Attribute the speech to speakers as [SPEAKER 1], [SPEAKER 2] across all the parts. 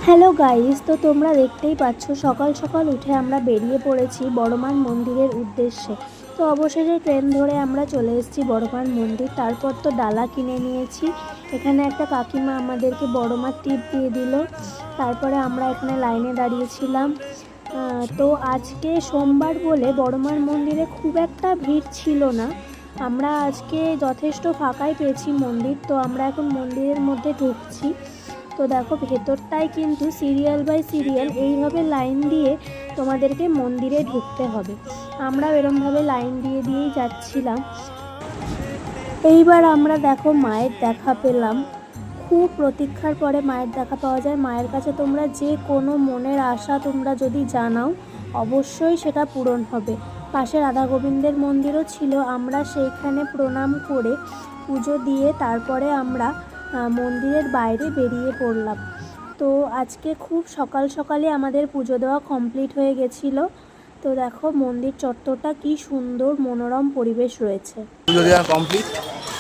[SPEAKER 1] Hello guys, তো তোমরা দেখতেই পাচ্ছ সকাল সকাল উঠে আমরা বেরিয়ে পড়েছি বড়মার মন্দিরের উদ্দেশ্যে। তো অবশেষে ট্রেন ধরে আমরা চলে এসেছি বড়মার মন্দির। তারপর তো ডালা কিনে নিয়েছি। এখানে একটা কাকিমা আমাদেরকে বড়মার টিপ দিয়ে দিল। তারপরে আমরা এখানে লাইনে দাঁড়িয়েছিলাম। তো আজকে সোমবার বলে বড়মার মন্দিরে খুব একটা ভিড় ছিল না। আমরা আজকে যথেষ্ট ফাঁকাই পেয়েছি মন্দির। তো আমরা এখন মন্দিরের মধ্যে ঢুকছি। তো দেখো ভেতরটায় কিন্তু সিরিয়াল বাই সিরিয়াল এইভাবে লাইন দিয়ে তোমাদেরকে মন্দিরে ঢুকতে হবে। আমরা এরমভাবে লাইন দিয়েই যাচ্ছিলাম। এইবার আমরা দেখো মায়ের দেখা পেলাম। খুব প্রতীক্ষার পরে মায়ের দেখা পাওয়া যায়। মায়ের কাছে তোমরা যে কোনো মনের আশা তোমরা যদি জানাও অবশ্যই সেটা পূরণ হবে। পাশে রাধা গোবিন্দের মন্দিরও ছিল। আমরা সেইখানে প্রণাম করে পুজো দিয়ে তারপরে আমরা মন্দিরের বাইরে বেরিয়ে পড়লাম। তো আজকে খুব সকাল সকালে আমাদের পুজো দেওয়া কমপ্লিট হয়ে গেছিলো। তো দেখো মন্দির চত্বরটা কি সুন্দর মনোরম পরিবেশ রয়েছে।
[SPEAKER 2] পুজো দেওয়া কমপ্লিট,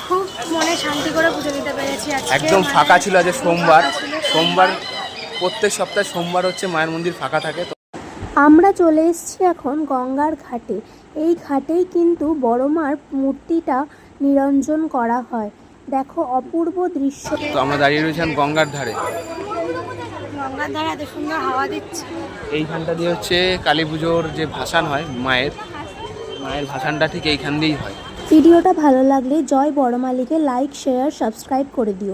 [SPEAKER 1] খুব মনে শান্তি করে পুজো দিতে পেরেছি।
[SPEAKER 2] একদম ফাঁকা ছিল। আজ সোমবার প্রত্যেক সপ্তাহে সোমবার হচ্ছে মায়ের মন্দির ফাঁকা থাকে।
[SPEAKER 1] আমরা চলে এসেছি এখন গঙ্গার ঘাটে। এই ঘাটেই কিন্তু বড়মার মূর্তিটা নিরঞ্জন করা হয়। দেখো অপূর্ব দৃশ্য।
[SPEAKER 2] তো আমরা দাঁড়িয়ে রয়েছিলাম গঙ্গার ধারে।
[SPEAKER 1] এত সুন্দর হাওয়া দিচ্ছে।
[SPEAKER 2] এইখানটা দিয়ে হচ্ছে কালী পুজোর যে ভাসান হয় মায়ের ভাসানটা ঠিক এইখান দিয়েই হয়।
[SPEAKER 1] ভিডিওটা ভালো লাগলে জয় বড়মালিকে লাইক, শেয়ার, সাবস্ক্রাইব করে দিও।